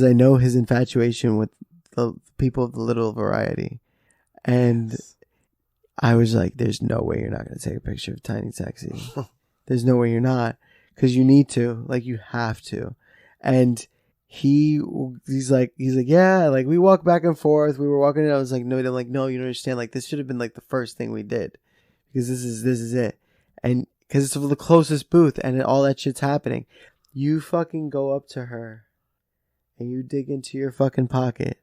I know his infatuation with the people of the little variety. And I was like, there's no way you're not going to take a picture of Tiny Sexy. There's no way you're not. Because you need to. Like, you have to. And he's like, yeah. Like, we walk back and forth. We were walking and I was like, no, I'm like, no, you don't understand. Like, this should have been like the first thing we did. Because this is it. And because it's the closest booth and all that shit's happening. You fucking go up to her. And you dig into your fucking pocket.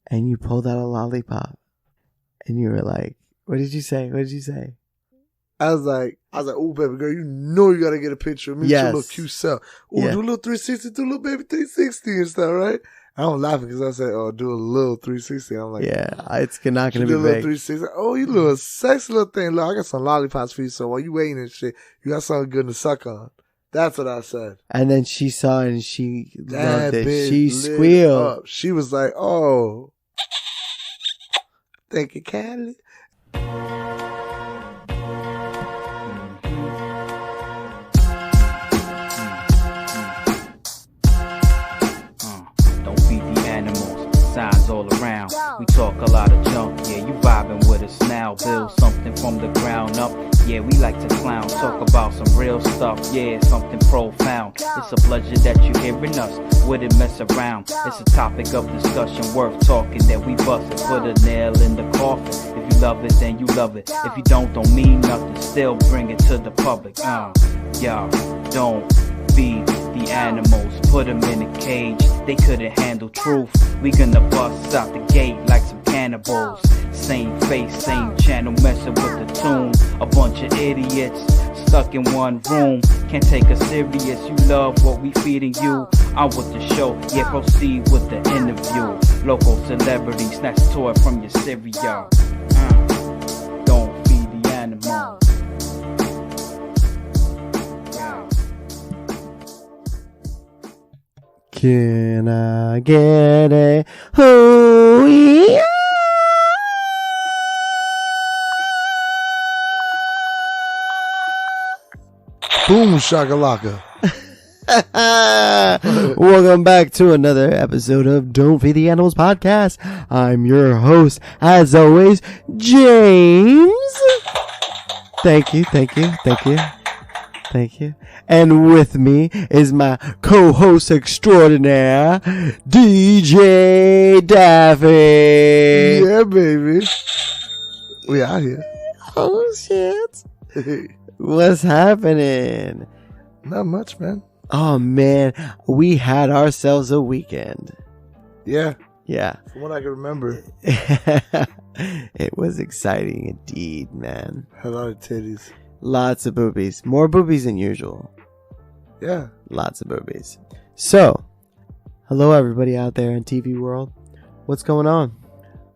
And you pulled out a lollipop. And you were like, what did you say? What did you say? I was like, oh, baby girl, you know you got to get a picture of me with your little cute self. Oh, do a little 360, do a little baby 360 and stuff, right? I'm laughing because I said, oh, do a little 360. I'm like, yeah, it's not going to be do a little big. 360. Oh, you little sexy little thing. Look, I got some lollipops for you. So while you waiting and shit, you got something good to suck on. That's what I said. And then she saw it and she loved it. She squealed. Up. She was like, oh, thank you, Callie. Don't feed the animals. Signs all around. We talk a lot of junk. Yeah, you vibing with us now. Build something from the ground up. Yeah, we like to clown, talk about some real stuff, yeah, something profound. It's a pleasure that you're hearing us, wouldn't mess around. It's a topic of discussion worth talking that we bustin'. Put a nail in the coffin. If you love it, then you love it. If you don't mean nothing, still bring it to the public. Y'all, don't feed the animals, put them in a cage. They couldn't handle truth. We gonna bust out the gate like some cannibals. Same face, same channel, messing with the tune. A bunch of idiots stuck in one room. Can't take us serious. You love what we feeding you. I'm with the show. Yeah, proceed with the interview. Local celebrity snatch a toy from your cereal. Don't feed the animals. Can I get a hoo-yah? Boom shakalaka. Welcome back to another episode of Don't Feed the Animals podcast. I'm your host, as always, James. Thank you. And with me is my co-host extraordinaire, DJ Daffy. Yeah, baby. We out here. Oh, shit. What's happening? Not much, man. Oh, man. We had ourselves a weekend. Yeah. Yeah. From what I can remember. It was exciting indeed, man. Had a lot of titties. Lots of boobies. More boobies than usual. Yeah. Lots of boobies. So, hello everybody out there in TV world. What's going on?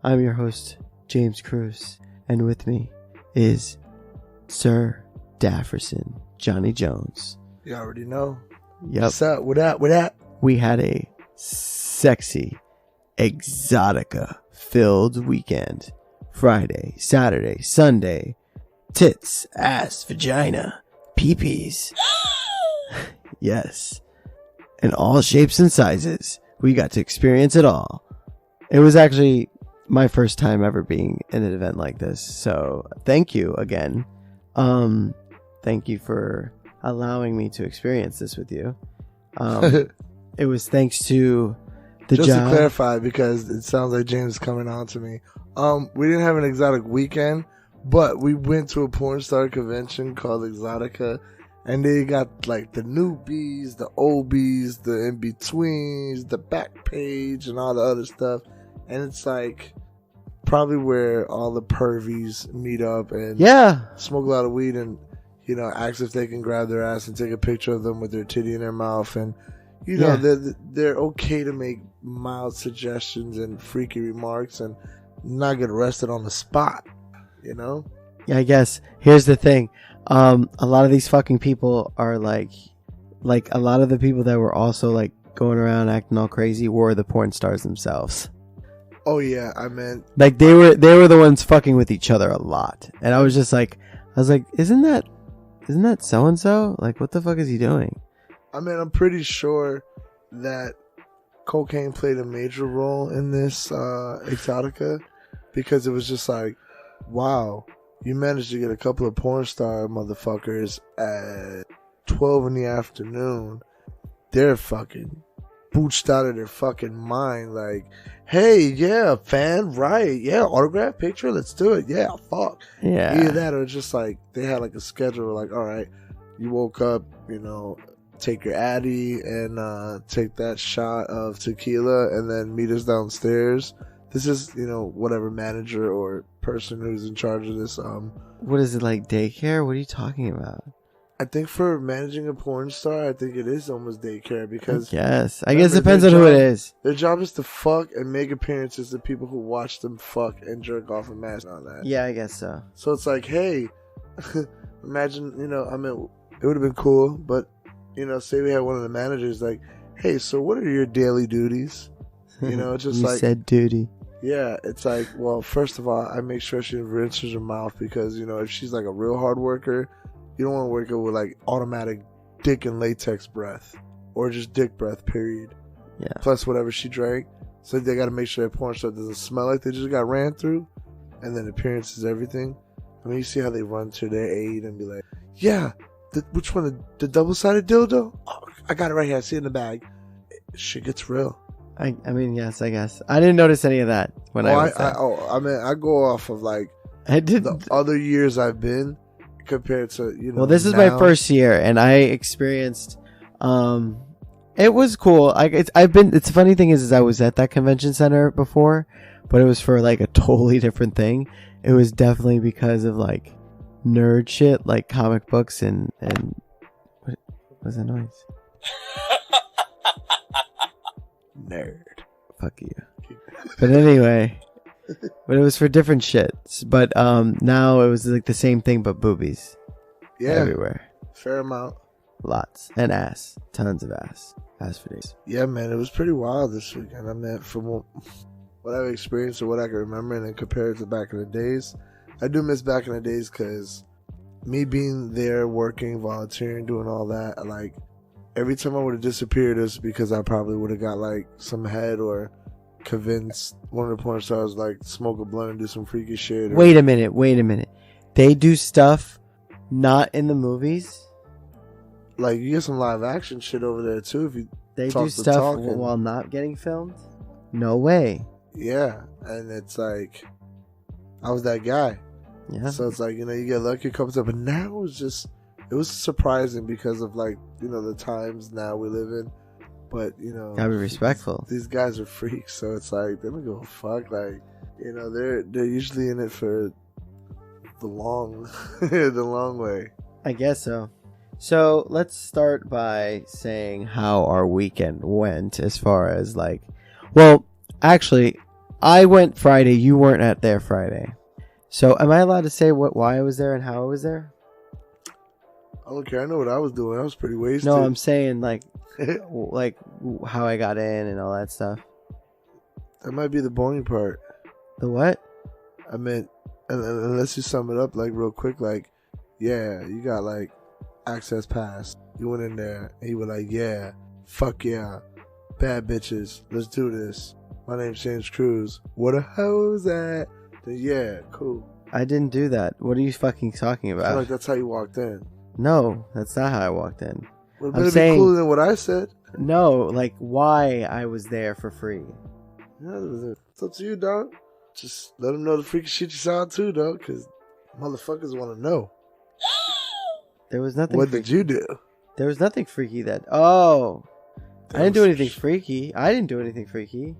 I'm your host, James Cruz. And with me is Sir Dafferson, Johnny Jones. You already know. Yep. What's up? What up? We had a sexy, Exxxotica filled weekend. Friday, Saturday, Sunday. Tits, ass, vagina, peepees. Yes. In all shapes and sizes. We got to experience it all. It was actually my first time ever being in an event like this. So thank you again. Thank you for allowing me to experience this with you. It was thanks to the Just job. to clarify, because it sounds like James is coming on to me. We didn't have an exotic weekend, but we went to a porn star convention called Exxxotica, and they got like the newbies, the oldies, the in-betweens, the back page, and all the other stuff. And it's like probably where all the pervies meet up and smoke a lot of weed and, you know, ask if they can grab their ass and take a picture of them with their titty in their mouth. And, you know, they're okay to make mild suggestions and freaky remarks and not get arrested on the spot, you know? Yeah, I guess. Here's the thing. A lot of these fucking people are like a lot of the people that were also like going around acting all crazy were the porn stars themselves. Oh yeah, I meant like they were the ones fucking with each other a lot. And I was like, isn't that so and so? Like, what the fuck is he doing? I mean, I'm pretty sure that cocaine played a major role in this Exxxotica, because it was just like, wow, you managed to get a couple of porn star motherfuckers at 12 in the afternoon. They're fucking booched out of their fucking mind. Like, hey, yeah, fan, right? Yeah, autograph picture, let's do it. Yeah, fuck. Yeah. Either that or just like they had like a schedule. Like, all right, you woke up, you know, take your Addy and take that shot of tequila and then meet us downstairs. This is, you know, whatever manager or person who's in charge of this. What is it, like daycare? What are you talking about? I think for managing a porn star, I think it is almost daycare, because I guess it depends on who it is. Their job is to fuck and make appearances to people who watch them fuck and jerk off and mash on that. Yeah, I guess so. So it's like, hey, imagine, you know, I mean, it would have been cool, but, you know, say we had one of the managers like, hey, so what are your daily duties? You know, it's just you like, said duty. Yeah, it's like, well, first of all, I make sure she rinses her mouth, because, you know, if she's like a real hard worker, you don't want to work her with like automatic dick and latex breath, or just dick breath, period. Yeah. Plus whatever she drank. So they got to make sure that porn star doesn't smell like they just got ran through. And then appearance is everything. I mean, you see how they run to their aid and be like, yeah, which one? The double-sided dildo? Oh, I got it right here. I see it in the bag. Shit gets real. I mean, yes, I guess. I didn't notice any of that when I was there. I mean, I go off of like the other years I've been compared to, you know. Well, this is my first year, and I experienced. It was cool. It's the funny thing is I was at that convention center before, but it was for like a totally different thing. It was definitely because of like nerd shit, like comic books and what was that noise? Nerd. Fuck you. But anyway, but it was for different shits. But now it was like the same thing, but boobies. Yeah. Everywhere. Fair amount. Lots. And ass. Tons of ass. Ass for days. Yeah, man. It was pretty wild this weekend. I mean, from what I've experienced or what I can remember, and then compared to back in the days, I do miss back in the days, because me being there, working, volunteering, doing all that, like, every time I would have disappeared, it was because I probably would have got like some head or convinced one of the porn stars like smoke a blunt and do some freaky shit. Wait a minute. They do stuff not in the movies? Like, you get some live action shit over there too if you They do stuff while not getting filmed? No way. Yeah, and it's like, I was that guy. Yeah. So it's like, you know, you get lucky a couple times, but now it was surprising because of, like, you know, the times now we live in. But, you know, gotta be respectful. These guys are freaks, so it's like they don't give a fuck. Like, you know, they're usually in it for the long way. I guess so. So let's start by saying how our weekend went, as far as like, well, actually, I went Friday. You weren't at there Friday. So am I allowed to say why I was there and how I was there? I don't care. I know what I was doing. I was pretty wasted. No, I'm saying like how I got in and all that stuff. That might be the boring part. The what? I meant, unless you sum it up like real quick, like, yeah, you got like access pass. You went in there and you were like, yeah, fuck yeah, bad bitches, let's do this. My name's James Cruz. What the hell was that? Then, yeah, cool. I didn't do that. What are you fucking talking about? I feel like that's how you walked in. No, that's not how I walked in. Well, it better be cooler than what I said. No, like why I was there for free. Yeah, it's up to you, dog. Just let them know the freaky shit you saw too, dog, because motherfuckers want to know. There was nothing. What did you do? There was nothing freaky that. Oh, I didn't do anything freaky. I didn't do anything freaky.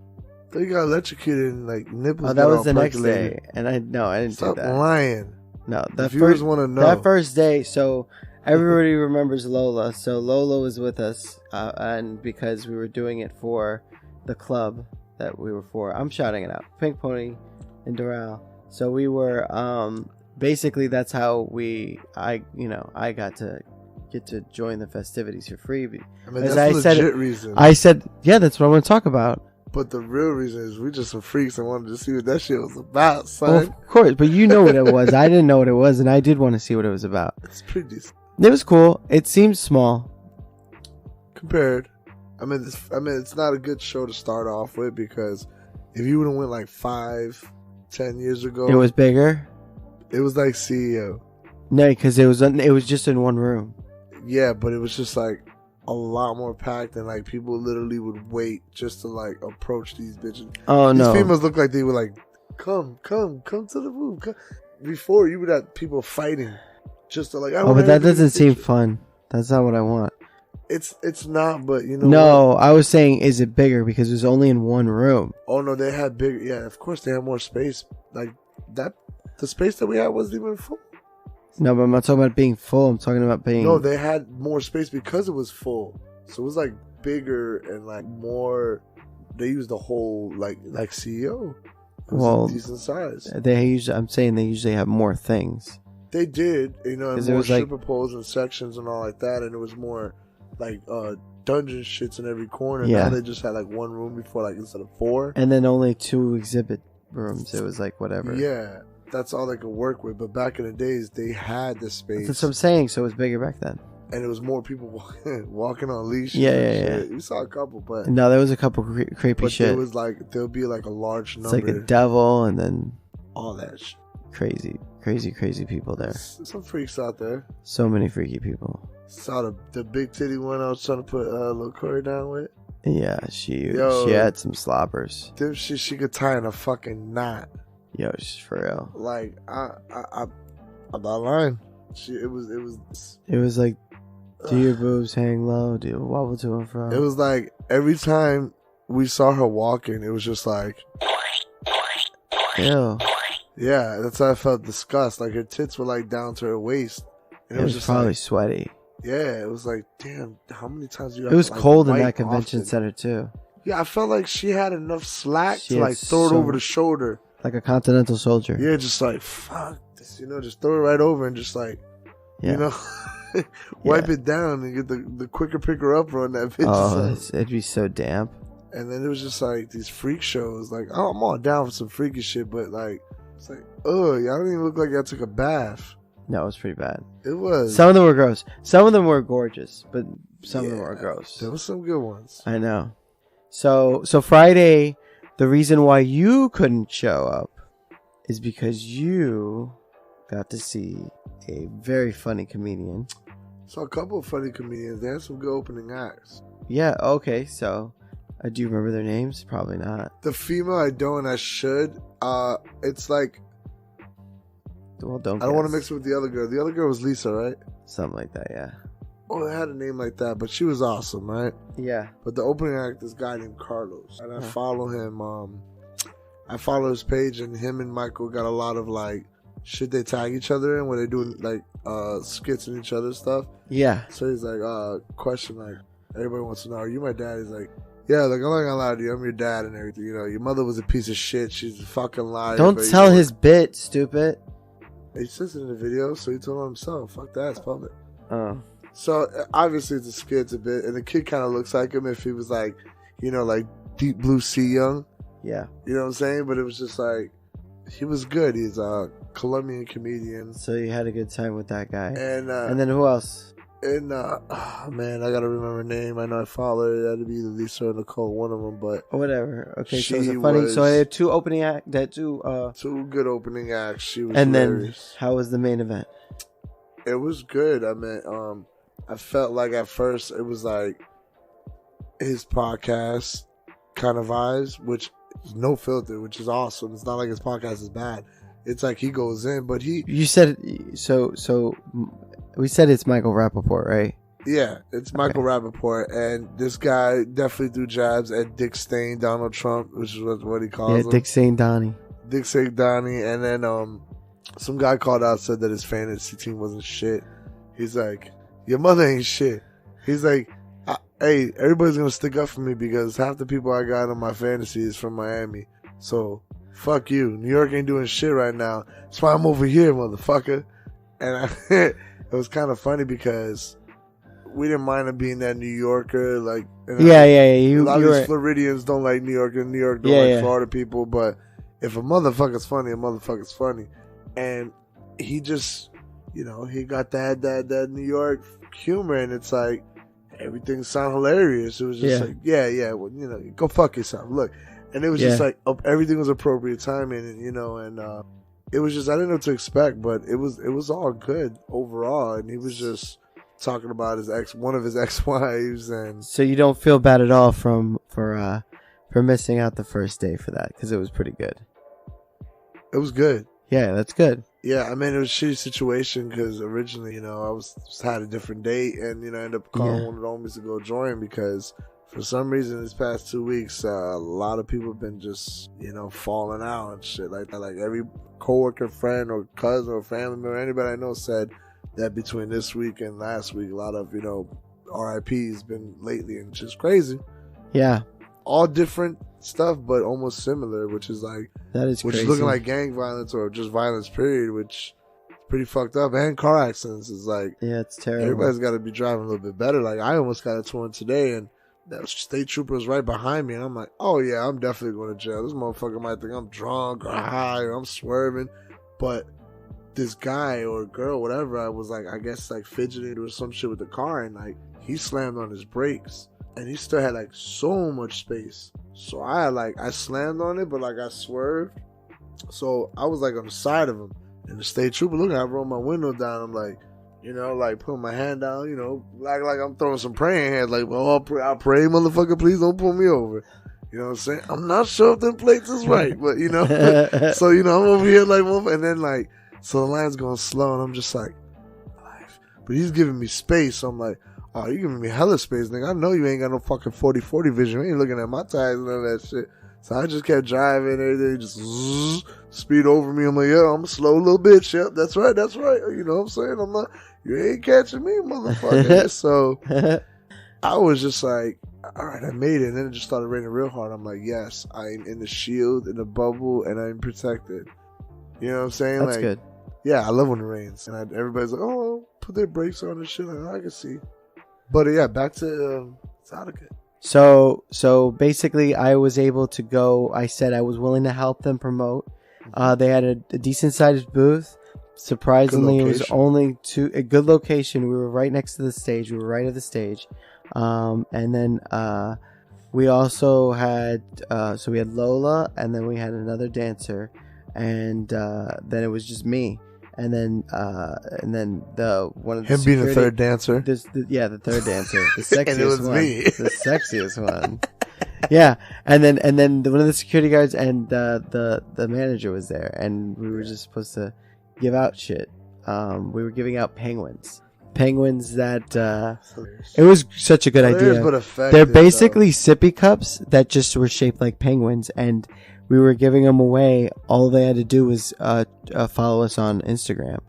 You got electrocuted and like nipples. Oh, that was the next day, and I didn't do that. Stop lying. No, the viewers want to know. That first day, so everybody remembers Lola. So Lola was with us, and because we were doing it for the club that we were for, I'm shouting it out, Pink Pony and Doral. So we were basically that's how I got to get to join the festivities for free. I mean, that's a legit reason. I said, yeah, that's what I want to talk about. But the real reason is we just some freaks and wanted to see what that shit was about, son. Well, of course, but you know what it was. I didn't know what it was, and I did want to see what it was about. It's pretty decent. It was cool. It seemed small. Compared. I mean, it's not a good show to start off with because if you would have went like 5-10 years ago, It was bigger? It was like CEO. No, because it was just in one room. Yeah, but it was just like a lot more packed, and like people literally would wait just to like approach these bitches. Oh, these no. These females look like they were like, come to the booth. Come. Before, you would have people fighting just to like, but that doesn't seem fun. That's not what I want. It's not, but you know. No, what? I was saying, is it bigger because it was only in one room? Oh no, they had bigger. Yeah, of course they had more space. Like that, the space that we had wasn't even full. No, but I'm not talking about being full. I'm talking about being. No, they had more space because it was full. So it was like bigger and like more. They used the whole like CEO. It was a decent size. I'm saying they usually have more things. They did, you know, and it more was like, stripper poles and sections and all like that, and it was more like dungeon shits in every corner. Yeah. Now they just had like one room before, like instead of 4. And then only 2 exhibit rooms. It was like whatever. Yeah, that's all they could work with. But back in the days, they had the space. That's what I'm saying. So it was bigger back then. And it was more people walking on leashes. Yeah. We saw a couple, but no, there was a couple creepy shit. It was like there'll be like a large number. It's like a devil, and then all that shit. Crazy people there. Some freaks out there. So many freaky people. Saw the big titty one I was trying to put Lil Corey down with. Yeah, she had some sloppers. Dude, she could tie in a fucking knot. Yo, she's for real. Like I'm not lying. It was like, do your boobs hang low? Do you wobble to and fro? It was like every time we saw her walking, it was just like, ew. Yeah, that's how I felt disgust. Like her tits were like down to her waist. And it was just probably like, sweaty. Yeah, it was like, damn, how many times you? It was cold in that convention center too. Yeah, I felt like she had enough slack to like throw it over the shoulder, like a continental soldier. Yeah, just like fuck this, you know, just throw it right over and just like, you know, wipe it down and get the quicker picker up on that bitch. Oh, it'd be so damp. And then it was just like these freak shows. Like, oh, I'm all down for some freaky shit, but like, it's like, oh, y'all don't even look like y'all took a bath. No, it was pretty bad. It was. Some of them were gross. Some of them were gorgeous, but some of them were gross. There were some good ones. I know. So Friday, the reason why you couldn't show up is because you got to see a very funny comedian. Saw a couple of funny comedians. They had some good opening acts. Yeah, okay, so do you remember their names? Probably not. The female I don't and I should. It's like, well, don't. I don't want to mix it with the other girl. The other girl was Lisa, right? Something like that, yeah. Oh, it had a name like that, but she was awesome, right? Yeah. But the opening act, this guy named Carlos, and I follow him. I follow his page, and him and Michael got a lot of like shit they tag each other in, where they do like skits and each other's stuff. Yeah. So he's like, question like everybody wants to know, are you my dad? He's like, yeah, like I'm not gonna lie to you, I'm your dad and everything. You know, your mother was a piece of shit. She's a fucking liar. Don't tell his bit, stupid. He says it in the video, so he told him himself. Fuck that, it's public. Oh. So obviously it's a skit, it's a bit, and the kid kind of looks like him if he was like, you know, like Deep Blue Sea Young. Yeah. You know what I'm saying? But it was just like, he was good. He's a Colombian comedian. So you had a good time with that guy. And then who else? And oh man, I gotta remember her name. I know I follow her. That'd be Lisa or Nicole, one of them. But whatever. Okay, so it's funny. So I had two opening acts. Two good opening acts. She was. And hilarious. Then how was the main event? It was good. I mean, I felt like at first it was like his podcast kind of vibes, which is no filter, which is awesome. It's not like his podcast is bad. It's like he goes in, but you said so. We said it's Michael Rappaport, right? Yeah, it's Michael Rappaport, and this guy definitely threw jabs at Dick Stain, Donald Trump, which is what he calls him. Yeah, Dick Stain Donnie. Dick Stain Donnie, and then some guy called out, said that his fantasy team wasn't shit. He's like, your mother ain't shit. He's like, hey, everybody's gonna stick up for me because half the people I got on my fantasy is from Miami. So fuck you. New York ain't doing shit right now. That's why I'm over here, motherfucker. And it was kind of funny because we didn't mind him being that New Yorker. Like, yeah. A lot of these Floridians don't like New York, and New York don't like Florida people. But if a motherfucker's funny, a motherfucker's funny. And he just, you know, he got that New York humor, and it's like, everything sounded hilarious. It was just like, well, you know, go fuck yourself. Look. And it was just like, everything was appropriate timing, and, you know, and it was just, I didn't know what to expect, but it was all good overall. And he was just talking about one of his ex-wives. And so you don't feel bad at all for missing out the first day for that, because it was pretty good. It was good. Yeah, that's good. Yeah, I mean, it was a shitty situation because originally, you know, I had a different date, and, you know, I ended up calling one of the homies to go join because for some reason this past 2 weeks, a lot of people have been just, you know, falling out and shit like that. Like every coworker, friend, or cousin or family member, anybody I know said that between this week and last week, a lot of, you know, RIPs been lately, and it's just crazy. Yeah. All different stuff, but almost similar, which is like, that is which crazy. is looking like gang violence or just violence, period, which is pretty fucked up. And car accidents is like, yeah, it's terrible. Everybody's got to be driving a little bit better. Like I almost got into one today, and that state trooper was right behind me, and I'm like, oh yeah, I'm definitely going to jail. This motherfucker might think I'm drunk or high or I'm swerving, but this guy or girl, whatever, I was like, I guess like fidgeting or some shit with the car, and like he slammed on his brakes, and he still had like so much space. So I slammed on it, but like I swerved, so I was like on the side of him, and the state trooper looking, I rolled my window down. I'm like, you know, like putting my hand down, you know, like I'm throwing some praying hands, like, well, I'll pray, motherfucker, please don't pull me over. You know what I'm saying? I'm not sure if them plates is right, but, you know, so, you know, I'm over here like, and then like, so the line's going slow, and I'm just like, but he's giving me space. So I'm like, oh, you giving me hella space, nigga. I know you ain't got no fucking 40-40 vision. You ain't looking at my tires and none of that shit. So I just kept driving, everything just speed over me. I'm like, yo, I'm a slow little bitch. Yep, that's right. You know what I'm saying? I'm not, you ain't catching me, motherfucker. So I was just like, all right, I made it. And then it just started raining real hard. I'm like, yes, I'm in the shield, in the bubble, and I'm protected. You know what I'm saying? That's like, good. Yeah, I love when it rains. And everybody's like, oh, put their brakes on and shit. Like, I can see. But yeah, back to Exxxotica. So basically, I was able to go. I said I was willing to help them promote. They had a decent sized booth. Surprisingly, it was only a good location. We were right next to the stage. We were right at the stage. And then we also had so we had Lola, and then we had another dancer, and then it was just me. And then the one of the him being the third dancer. The third dancer, the sexiest and it was one, me. the sexiest one. Yeah, and then one of the security guards and the manager was there, and we were just supposed to give out shit. We were giving out penguins that it was such a good idea. They're basically sippy cups that just were shaped like penguins, and we were giving them away. All they had to do was follow us on Instagram.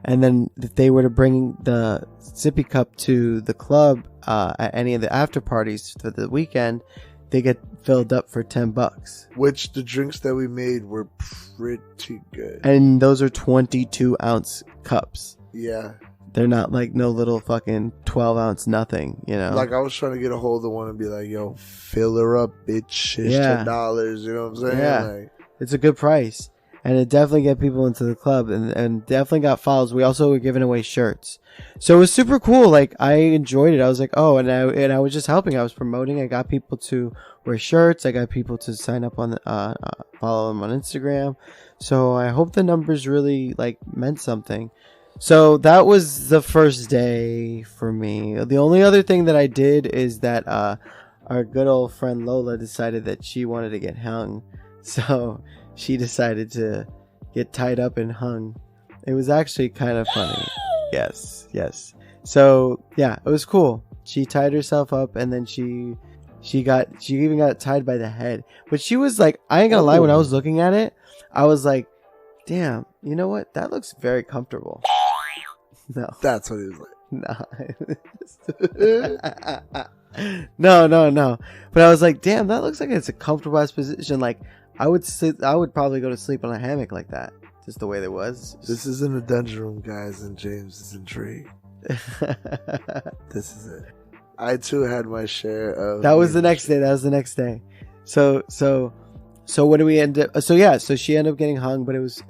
And then if they were to bring the sippy cup to the club at any of the after parties for the weekend, they get filled up for $10. Which the drinks that we made were pretty good. And those are 22-ounce cups. Yeah. They're not like no little fucking 12-ounce nothing, you know? Like, I was trying to get a hold of one and be like, yo, fill her up, bitch. It's $10, you know what I'm saying? Yeah. Like, it's a good price. And it definitely get people into the club, and definitely got follows. We also were giving away shirts. So it was super cool. Like, I enjoyed it. I was like, oh, and I was just helping. I was promoting. I got people to wear shirts. I got people to sign up on follow them on Instagram. So I hope the numbers really like meant something. So that was the first day for me. The only other thing that I did is that our good old friend Lola decided that she wanted to get hung. So she decided to get tied up and hung. It was actually kind of funny. Yes. So yeah, it was cool. She tied herself up, and then she even got tied by the head. But she was like, I ain't gonna lie, when I was looking at it, I was like, damn, you know what? That looks very comfortable. No. That's what he was like. No. But I was like, damn, that looks like it's a comfortable ass position. Like, I would probably go to sleep on a hammock like that. Just the way it was. This is in the dungeon room, guys, and James is intrigued. This is it. I too had my share of. That was the next day. So what do we end up? So she ended up getting hung, but it was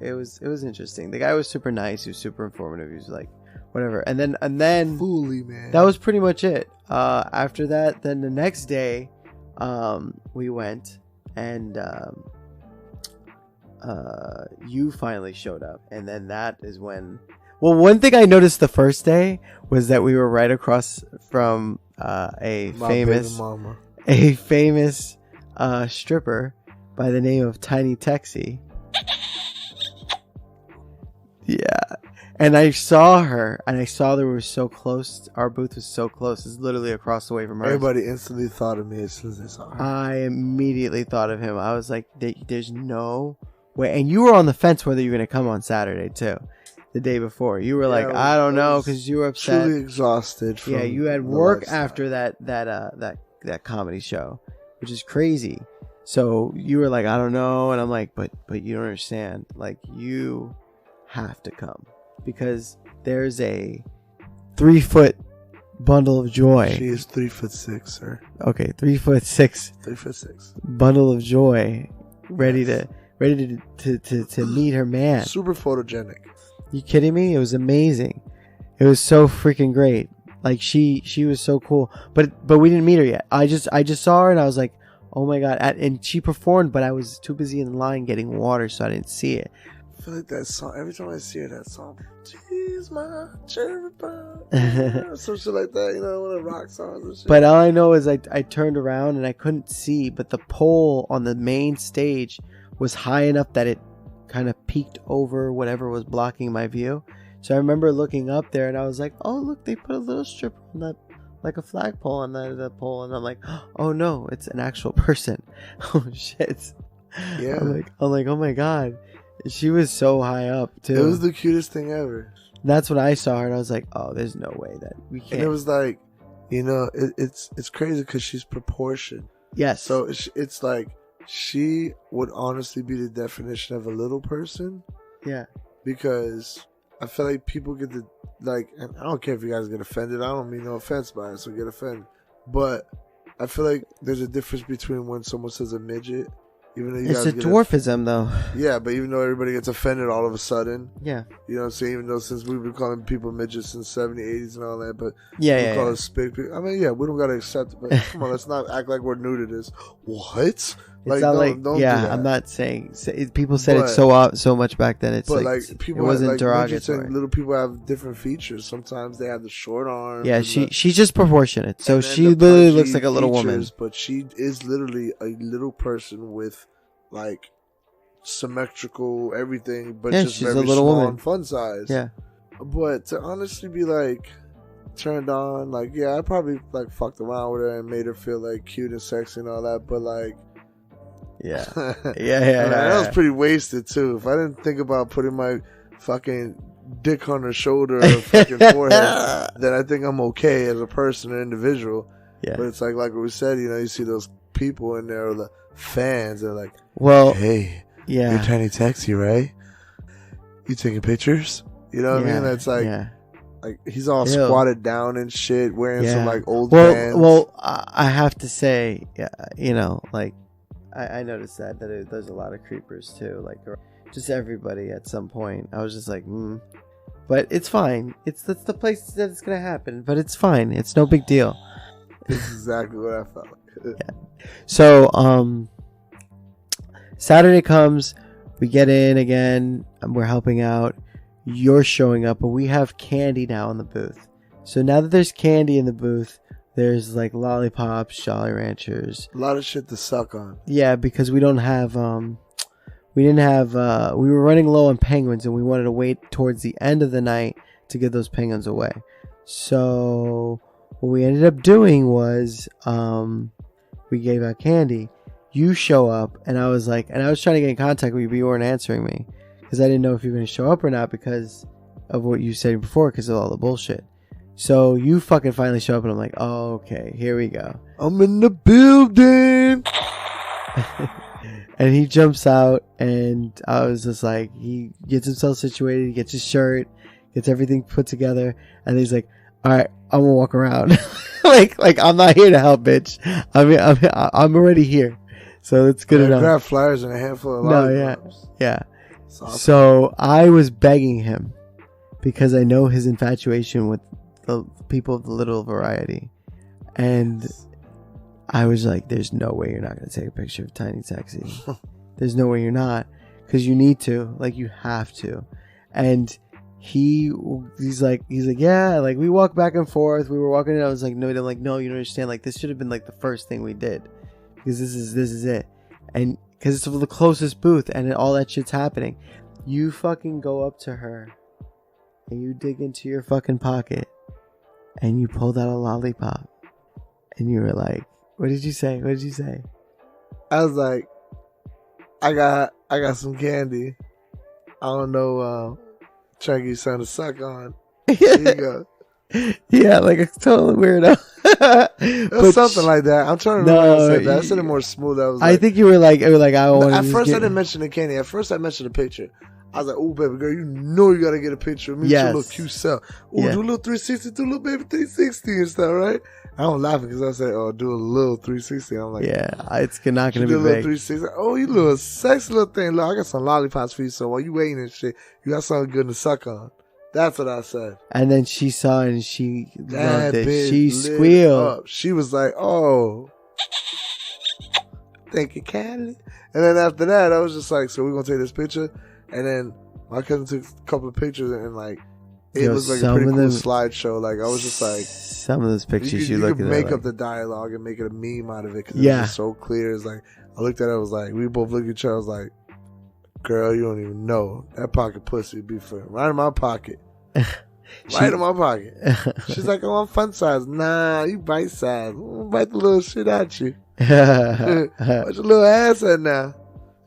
interesting. The guy was super nice. He was super informative. He was like, whatever. And then fully, man. that was pretty much it. After that, then the next day, we went and you finally showed up, and then that is when. Well, one thing I noticed the first day was that we were right across from a famous stripper by the name of Tiny Texie. Yeah. And I saw her, and I saw that we were so close. Our booth was so close. It's literally across the way from hers. Everybody instantly thought of me as soon as they saw her. I immediately thought of him. I was like, there's no way. And you were on the fence whether you were going to come on Saturday, too. The day before. You were like, I don't know, because you were upset. Truly exhausted. From you had work after that comedy show, which is crazy. So you were like, I don't know. And I'm like, but you don't understand. Like, you have to come. Because there's a 3-foot bundle of joy. She is 3'6", sir. Okay, 3'6". 3'6". Bundle of joy, ready to meet her man. Super photogenic. You kidding me? It was amazing. It was so freaking great. Like she was so cool. But we didn't meet her yet. I just saw her and I was like, oh my god! And she performed, but I was too busy in line getting water, so I didn't see it. I feel like that song. Every time I see her, that song. She's my cherry pie. Some shit like that. You know, one of the rock songs and shit. But all I know is I turned around and I couldn't see, but the pole on the main stage was high enough that it kind of peeked over whatever was blocking my view. So I remember looking up there and I was like, oh look, they put a little strip on that, like a flagpole on that pole, and I'm like, oh no, it's an actual person. Oh shit. Yeah. I'm like, oh my god. She was so high up too. It was the cutest thing ever. That's when I saw her and I was like, oh, there's no way that we can't. And it was like, you know, it's crazy because she's proportioned. Yes. So it's like, she would honestly be the definition of a little person. Yeah. Because I feel like people get the, like, and I don't care if you guys get offended. I don't mean no offense by it, so get offended. But I feel like there's a difference between when someone says a midget, even though you it's guys a dwarfism, though. Yeah, but even though everybody gets offended all of a sudden. Yeah. You know what I'm saying? Even though since we've been calling people midgets since 70s, 80s and all that, but yeah, call us big people. I mean, yeah, we don't gotta accept it, but come on, let's not act like we're new to this. What? Like, it's not don't do that. I'm not saying people said it so much back then. It's but like people it wasn't like, derogatory. Little people have different features. Sometimes they have the short arms. Yeah, she's just proportionate, so she literally looks like a little woman. But she is literally a little person with like symmetrical everything, but just she's very a little small woman. And fun size. Yeah, but to honestly be like turned on, like I probably like fucked around with her and made her feel like cute and sexy and all that, but like. Yeah. That was pretty wasted too. If I didn't think about putting my fucking dick on her shoulder or fucking forehead, then I think I'm okay as a person or individual. Yeah. But it's like we said, you know, you see those people in there, the fans, they're like, well, hey, yeah, you're Tiny Texie, right? You taking pictures? You know what I mean? That's like, like he's all squatted down and shit, wearing some like old pants. Well, I have to say, you know, like. I noticed that there's a lot of creepers too, like just everybody at some point. I was just like, but it's fine. That's the place that it's gonna happen, but it's fine. It's no big deal. That's exactly what I felt like. Yeah. So Saturday comes, we get in again, we're helping out. You're showing up, but we have candy now in the booth. So now that there's candy in the booth. There's like lollipops, Jolly Ranchers. A lot of shit to suck on. Yeah, because we don't have, we were running low on penguins and we wanted to wait towards the end of the night to give those penguins away. So what we ended up doing was, we gave out candy. You show up and I was like, and I was trying to get in contact with you, but you weren't answering me because I didn't know if you were going to show up or not because of what you said before because of all the bullshit. So you fucking finally show up and I'm like, oh, okay, here we go. I'm in the building. And he jumps out and I was just like, he gets himself situated, he gets his shirt, gets everything put together. And he's like, all right, I'm gonna walk around. like I'm not here to help, bitch. I'm already here. So it's good enough. Grab flyers and a handful of lollipops. Yeah. Awesome. So I was begging him because I know his infatuation with the people of the little variety. And I was like, there's no way you're not going to take a picture of Tiny Sexy. There's no way you're not. Because you need to. Like, you have to. And he's like, yeah. Like, we walked back and forth. We were walking and I was like, no, you don't understand. Like, this should have been like the first thing we did. Because this is it. And because it's the closest booth and all that shit's happening. You fucking go up to her and you dig into your fucking pocket and you pulled out a lollipop and you were like, what did you say? I was like, I got some candy. I don't know, trying to get you something to suck on. There you go. Yeah, like a total weirdo. But something like that. I'm trying to remember how to say that. I said it more smooth. I think you were like, I don't want to. At first, I didn't mention the candy. At first, I mentioned the picture. I was like, oh, baby girl, you know you got to get a picture of me. Yes. Your little cute self. Oh, do a little 360, do a little baby 360 and stuff, right? I don't laugh because I say, oh, do a little 360. I'm like, yeah, it's not going to be do a little big. 360. Oh, you little sexy little thing. Look, I got some lollipops for you. So while you waiting and shit, you got something good to suck on. That's what I said. And then she saw it and she loved it. She squealed. Up. She was like, oh, thank you, Callie. And then after that, I was just like, so we're going to take this picture. And then my cousin took a couple of pictures and like, it was like a pretty cool slideshow. Like, I was just like, some of those pictures you look at. You could make up the dialogue and make it a meme out of it because it was just so clear. It's like, I looked at it, I was like, we both looked at each other, I was like, girl, you don't even know. That pocket pussy would be right in my pocket. Right in my pocket. She's like, oh, I'm fun size. Nah, you bite size. I'm bite the little shit out you. What's your little ass at now?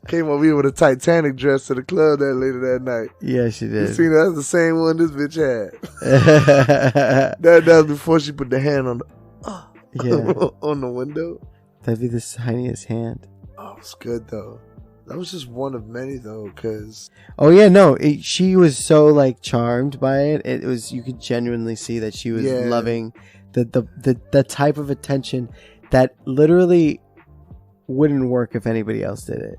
Came over here with a Titanic dress to the club that later that night. Yeah, she did. You see, that's the same one this bitch had. that was before she put the hand on on the window. That'd be the tiniest hand. Oh, it's good though. That was just one of many though, cause. Oh yeah, no, she was so like charmed by it. It was, you could genuinely see that she was loving the type of attention that literally wouldn't work if anybody else did it.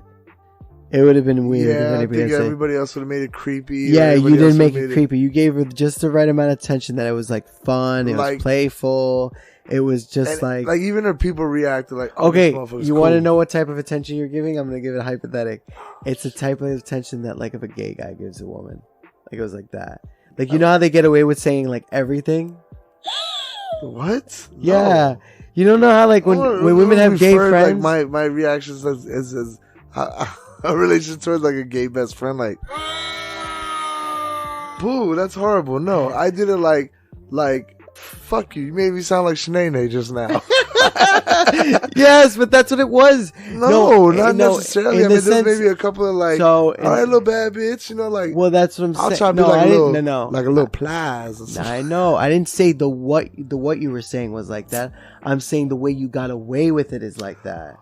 It would have been weird if anybody else did. Everybody else would have made it creepy. Yeah, you didn't make it creepy. You gave her just the right amount of attention that it was like fun. It was playful. It was just like even her people reacted like, oh, okay, you want to know what type of attention you're giving? I'm going to give it a hypothetic. It's a type of attention that like if a gay guy gives a woman. Like it was like that. Like, you know how they get away with saying like everything? What? Yeah. No. You don't know how like when women have gay friends? Like my reactions is a relationship towards like a gay best friend, like, boo, that's horrible. No, I did it like, fuck you. You made me sound like Shanae just now. Yes, but that's what it was. No, not necessarily. I mean, there's maybe a couple of like, all right, little bad bitch, you know, like. Well, that's what I'm saying. I'll try to be like a little plies. I know. I didn't say the what you were saying was like that. I'm saying the way you got away with it is like that.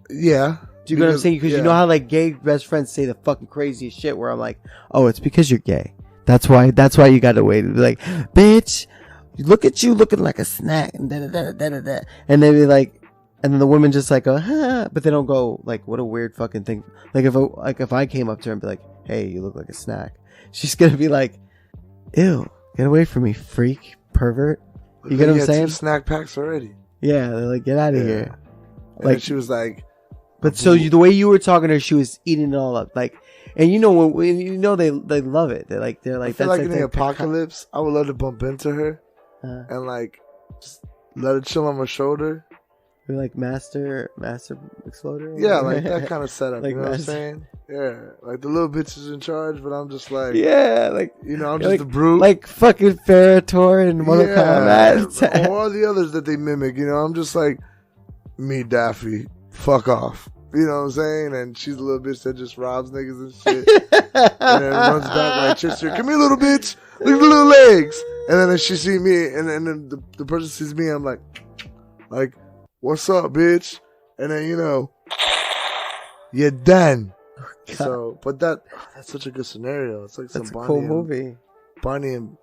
Yeah. Do you know what I'm saying? Because you know how like gay best friends say the fucking craziest shit where I'm like, oh, it's because you're gay. That's why you got away to be like, bitch, look at you looking like a snack and da-da-da-da-da-da. And they be like, and then the women just like go, huh, but they don't go like, what a weird fucking thing. Like if I came up to her and be like, hey, you look like a snack, she's gonna be like, ew, get away from me, freak, pervert. You get what I'm saying? 2 snack packs already. Yeah, they're like, get out of here. And like she was like, but so the way you were talking to her, she was eating it all up. Like, and you know when you know they love it. They're like I feel like in the apocalypse, I would love to bump into her and like just let her chill on my shoulder. You're like master exploder. Yeah, like that kind of setup. Like, you know what I'm saying? Yeah, like the little bitch is in charge, but I'm just like, yeah, like, you know, I'm just like, a brute, like fucking Ferrator and Mortal Kombat, or all the others that they mimic. You know, I'm just like, me, Daffy, fuck off. You know what I'm saying? And she's a little bitch that just robs niggas and shit. And then runs back like Chester. Come here, little bitch. Look at the little legs. And then she see me, and then the person sees me. I'm like, what's up, bitch? And then, you know, you're done. God. So, but that's such a good scenario. It's like that's some a cool movie. Bonnie and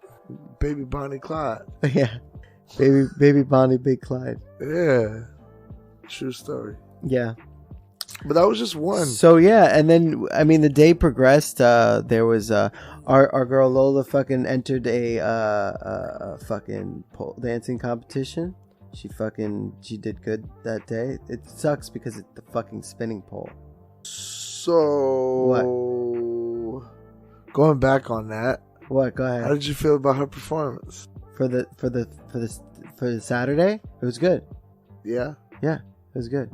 baby Bonnie Clyde. Yeah, baby Bonnie, big Clyde. Yeah, true story. Yeah. But that was just one. So yeah, and then I mean the day progressed. There was our girl Lola fucking entered a fucking pole dancing competition. She did good that day. It sucks because it's the fucking spinning pole. So going back on that. What? Go ahead. How did you feel about her performance? For the Saturday? It was good. Yeah? Yeah, it was good.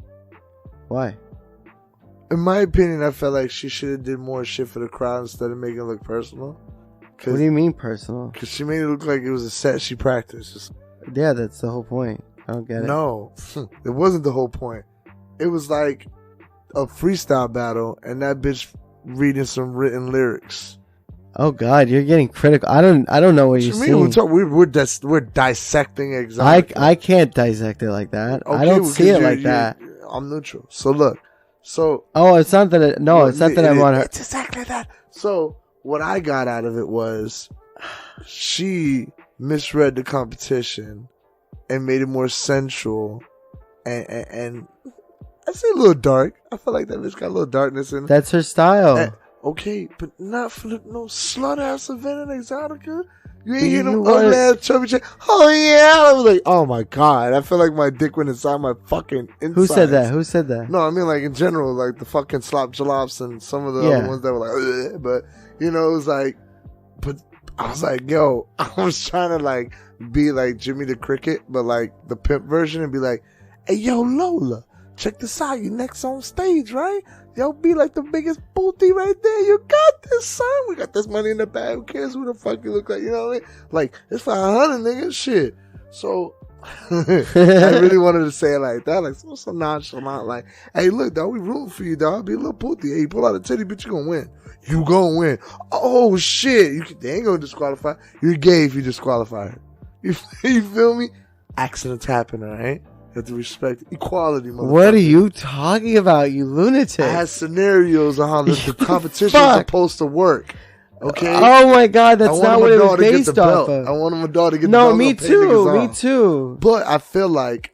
Why? In my opinion, I felt like she should have did more shit for the crowd instead of making it look personal. What do you mean personal? Because she made it look like it was a set she practiced. Yeah, that's the whole point. I don't get it. No, it wasn't the whole point. It was like a freestyle battle and that bitch reading some written lyrics. Oh God, you're getting critical. I don't know what you're saying. We're dissecting Exxxotica. I can't dissect it like that. Okay, I don't see it like that. I'm neutral. So look. It's not that. It's not that I want her. It's exactly that. So what I got out of it was she misread the competition and made it more sensual and I say a little dark. I feel like that bitch got a little darkness in it. That's her style. Okay, but not for no slut ass event in Exxxotica. You ain't hear them ugly ass chubby chick. Oh yeah, I was like, oh my God. I feel like my dick went inside my fucking insides. Who said that? No, I mean like in general, like the fucking slop jalops and some of the other ones that were like, ugh. But you know, it was like, but I was like, yo, I was trying to like be like Jimmy the Cricket, but like the pimp version and be like, hey yo Lola, check this out, you next on stage, right? Yo, be like the biggest booty right there. You got this, son. We got this money in the bag. Who cares who the fuck you look like? You know what I mean? Like, it's 500, nigga. Shit. So, I really wanted to say it like that. Like, so nonchalant. Like, hey, look, dog, we rooting for you, dog. Be a little booty. Hey, you pull out a titty, bitch, you gonna win. You gonna win. Oh, shit. They ain't gonna disqualify. You're gay if you disqualify her. You feel me? Accidents happen, all right? You have to respect equality, motherfucker. What are you talking about, you lunatic? I had scenarios on how the competition is supposed to work. Okay? Oh my God, that's not what it was based off of. I wanted my daughter to get the belt. No, me too. But I feel like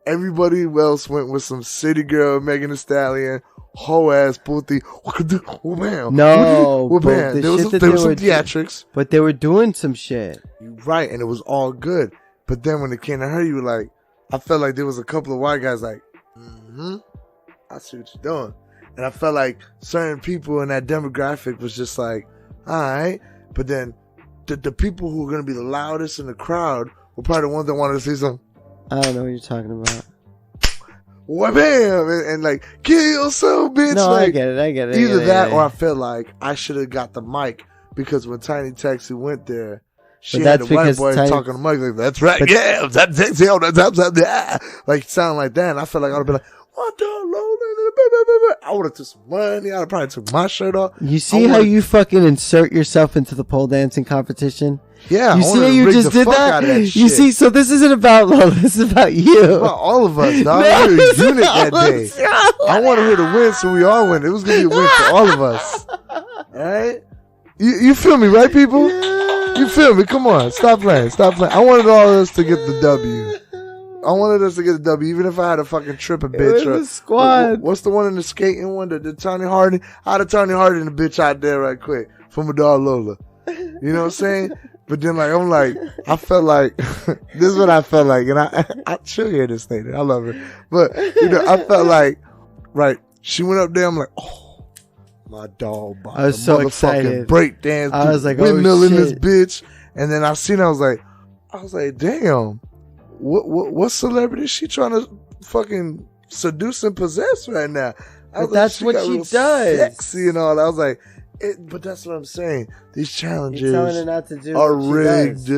everybody else went with some city girl, Megan Thee Stallion, hoe ass booty. Oh man. No, oh man. There was some theatrics. But they were doing some shit. You're right, and it was all good. But then when it came to her, you were like, I felt like there was a couple of white guys like, I see what you're doing. And I felt like certain people in that demographic was just like, all right. But then the people who were going to be the loudest in the crowd were probably the ones that wanted to see some. I don't know what you're talking about. Wham! And like, kill yourself, bitch. No, like, I get it. Either that or I felt like I should have got the mic because when Tiny Taxi went there, she had the white boy talking to Mike like, that's right, yeah, that's like sound like that. And I felt like I would have been like, what the Lord? I would have took some money. I would have probably took my shirt off. You see how you fucking insert yourself into the pole dancing competition? Yeah, you see how you just did that? You see, so this isn't about Lola. This is about you. It's about all of us, dog. We were a unit that day. I wanted her to win, so we all win. It was gonna be a win for all of us. All right, you feel me, right, people? Yeah. You feel me? Come on, stop playing. I wanted all of us to get the W. Even if I had a fucking tripping bitch. Or, squad. What's the one in the skating one? The Tony Harding? I had a Tony Harding the bitch out there right quick from a dog Lola. You know what I'm saying? But then I felt like, this is what I felt like, and I she'll hear this later. I love her. But, I felt like, right, she went up there, I'm like, oh, my dog bought I was so excited. Break dance. I was like, windmill oh, in this bitch. And then I was like, damn, what celebrity is she trying to fucking seduce and possess right now? But that's what she does. Sexy and all. I was like, but that's what I'm saying. These challenges are rigged.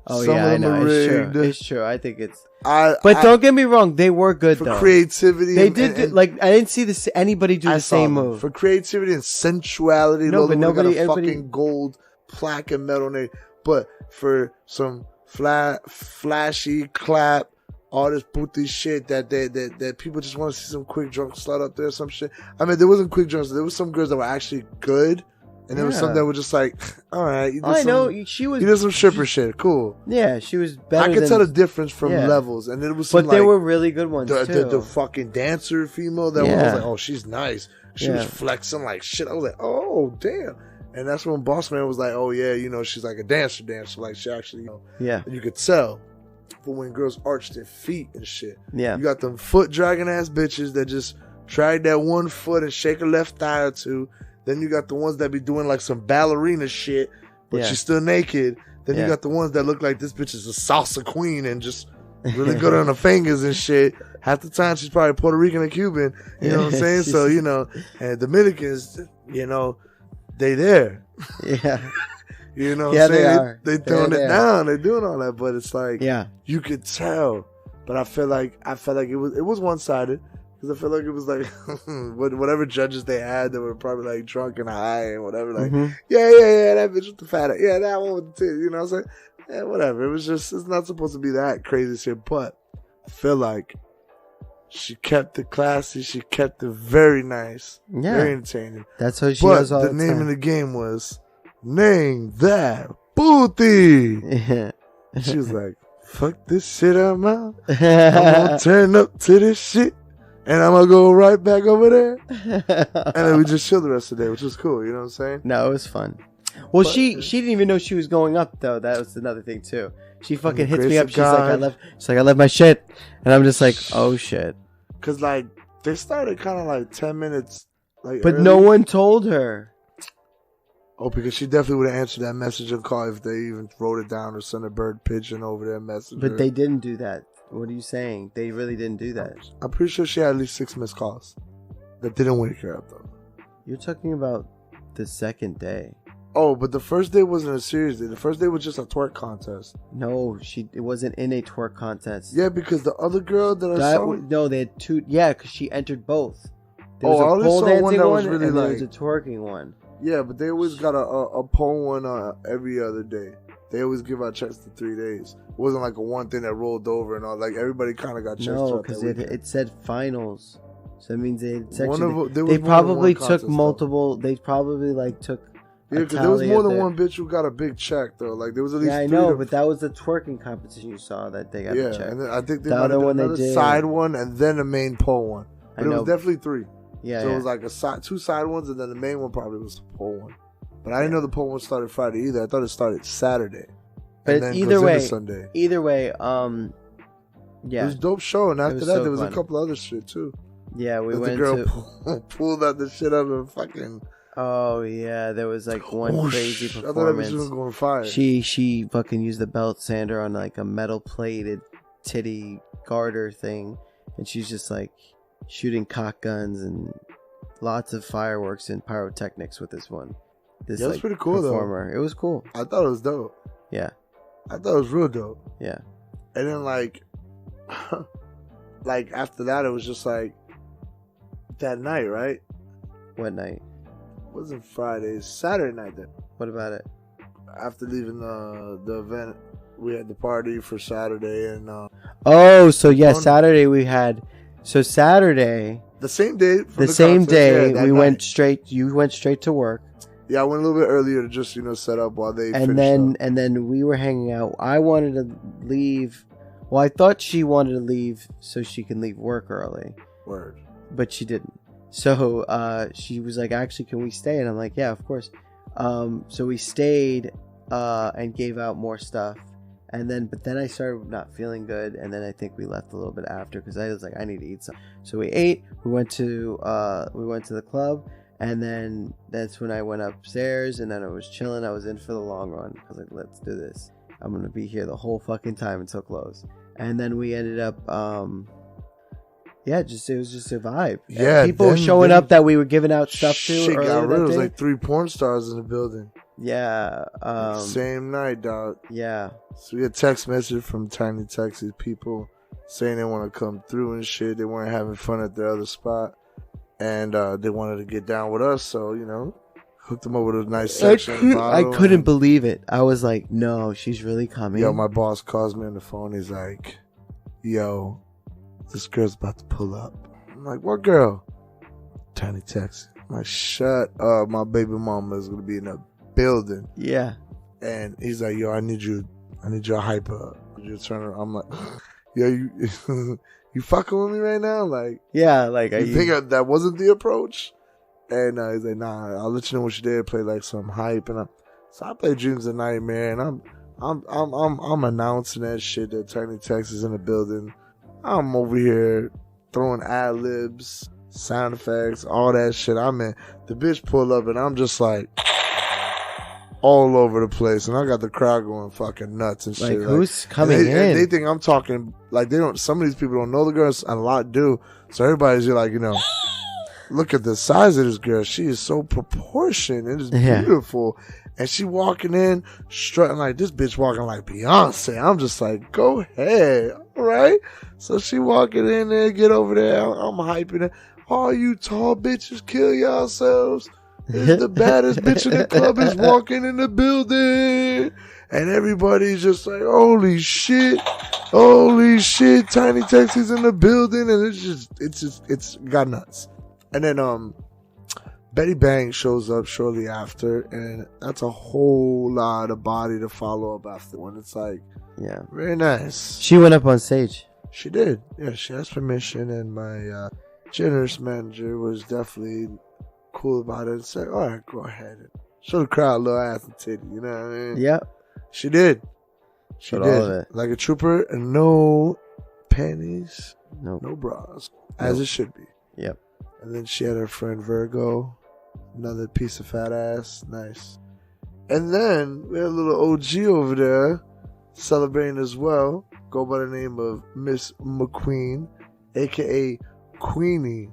Oh, some yeah, of them I know. Rigged. It's true. I think it's... But don't get me wrong. They were good, for though. Creativity. They did... I didn't see anybody do the same move. For creativity and sensuality. No, but nobody... got a fucking gold plaque and medal name. But for some flashy clap, all this booty shit that people just want to see some quick drunk slut up there or some shit. I mean, there wasn't quick drunks. There was some girls that were actually good, And there was some that were just like, all right. I know. She was. You did some stripper shit. Cool. Yeah, she was better. I could tell the difference from levels. And there was some, but there were really good ones, too. The fucking dancer female that was like, oh, she's nice. She was flexing like shit. I was like, oh, damn. And that's when Boss Man was like, oh, yeah, you know, she's like a dancer. Like, she actually, you know. Yeah. And you could tell. But when girls arch their feet and shit. Yeah. You got them foot dragging ass bitches that just drag that one foot and shake a left thigh or two. Then you got the ones that be doing like some ballerina shit, but she's still naked. Then you got the ones that look like this bitch is a salsa queen and just really good on her fingers and shit. Half the time she's probably Puerto Rican or Cuban. You know what I'm saying? So, you know, and Dominicans, you know, they there. Yeah. You know what I'm saying? They are. They throwing it down. They're doing all that, but it's like, you could tell. But I feel like it was one-sided. Because I feel like it was like whatever judges they had that were probably like drunk and high and whatever. Like, yeah, that bitch with the fat ass. Yeah, that one with the titties. You know what I'm saying? Yeah, whatever. It was just, it's not supposed to be that crazy shit. But I feel like she kept it classy. She kept it very nice. Yeah. Very entertaining. That's what she does all the time. But the name of the game was Name That Booty. Yeah. And she was like, fuck this shit out my mouth. I'm gonna turn up to this shit. And I'm going to go right back over there. And then we just chilled the rest of the day, which was cool. You know what I'm saying? No, it was fun. Well, she didn't even know she was going up, though. That was another thing, too. She fucking hits me up. She's like, I left my shit. And I'm just like, oh, shit. Because, like, they started kind of like 10 minutes like but early. No one told her. Oh, because she definitely would have answered that message and call if they even wrote it down or sent a bird pigeon over their message. But they didn't do that. What are you saying? They really didn't do that. I'm pretty sure she had at least 6 missed calls. That didn't wake her up, though. You're talking about the second day. Oh, but the first day wasn't a serious day. The first day was just a twerk contest. No, it wasn't in a twerk contest. Yeah, because the other girl that I saw... No, they had two... Yeah, because she entered both. There was a pole dancing one that was really and like... there was a twerking one. Yeah, but they always got a pole one every other day. They always give out checks for 3 days. It wasn't like a one thing that rolled over and all. Like, everybody kind of got checks. No, because it said finals. So that means they probably took multiple... They probably, like, took... Yeah, because there was more than one bitch who got a big check, though. Like, there was at least I know, but that was the twerking competition you saw that they got the check. Yeah, and then I think they got another side one and then a main pole one. But it was definitely 3. Yeah, so it was like 2 side ones and then the main one probably was the pole one. But I didn't know the pole one started Friday either. I thought it started Saturday. But either way, Sunday. Yeah. It was a dope show, and after that, there was a couple other shit too. Yeah, we went the girl pulled out the shit out of fucking... Oh, yeah, there was like one crazy performance. I thought that bitch was going fire. She fucking used the belt sander on like a metal plated titty garter thing, and she's just like shooting cock guns and lots of fireworks and pyrotechnics with this one. This was pretty cool performer. Though. It was cool. I thought it was dope. Yeah. I thought it was real dope. Yeah. And then like after that, it was just like that night, right? What night? It wasn't Friday. It's Saturday night then. What about it? After leaving the event, we had the party for Saturday and Saturday we had. So Saturday, the same day. We went straight. You went straight to work. Yeah, I went a little bit earlier to just set up while they finished up. And then we were hanging out. I wanted to leave. Well, I thought she wanted to leave so she can leave work early. Word. But she didn't. So she was like, actually, can we stay? And I'm like, yeah, of course. So we stayed and gave out more stuff. But then I started not feeling good. And then I think we left a little bit after because I was like, I need to eat something. So we ate. We went to the club. And then that's when I went upstairs. And then I was chilling. I was in for the long run. I was like, let's do this. I'm going to be here the whole fucking time until close. And then we ended up... it was just a vibe. Yeah, and people were showing up that we were giving out stuff to. Shit got rid. It was like 3 porn stars in the building. Yeah. Same night, dog. Yeah. So we had a text message from Tiny Texas people saying they want to come through and shit. They weren't having fun at their other spot, and they wanted to get down with us. So hooked them up with a nice section. I couldn't believe it. I was like, no, she's really coming. Yo, my boss calls me on the phone. He's like, yo, this girl's about to pull up. I'm like, what girl? Tiny Texas. I'm like, shut up. My baby mama is going to be in the building. Yeah. And he's like, yo, I need you to hype up. You turn around. I'm like, yo, you fucking with me right now? Like, yeah, like, you think that wasn't the approach? And he's like, nah, I'll let you know what you did. Play like some hype. And so I play Dreams of Nightmare, and I'm announcing that shit that Tiny Tex is in the building. I'm over here throwing ad libs, sound effects, all that shit. I'm in. The bitch pull up, and I'm just like, all over the place, and I got the crowd going fucking nuts and shit. Like, who's coming in? And they think I'm talking, like, they don't, some of these people don't know the girls, and a lot do. So everybody's like, look at the size of this girl. She is so proportioned. It is beautiful. And she walking in, strutting like this bitch walking like Beyonce. I'm just like, go ahead. All right. So she walking in there, get over there. I'm hyping it. All you tall bitches, kill yourselves. It's the baddest bitch in the club is walking in the building. And everybody's just like, holy shit, Tiny Texas in the building. And it's got nuts. And then, Betty Bang shows up shortly after, and that's a whole lot of body to follow up after when it's like, yeah, very nice. She went up on stage. She did. Yeah, she asked permission, and my generous manager was definitely cool about it and said, all right, go ahead and show the crowd a little ass and titty, you know what I mean? Yep. She did. She did. All of it. Like a trooper, and no panties, no bras, as it should be. Yep. And then she had her friend Virgo, another piece of fat ass. Nice. And then we had a little OG over there celebrating as well. Go by the name of Miss McQueen, a.k.a. Queenie.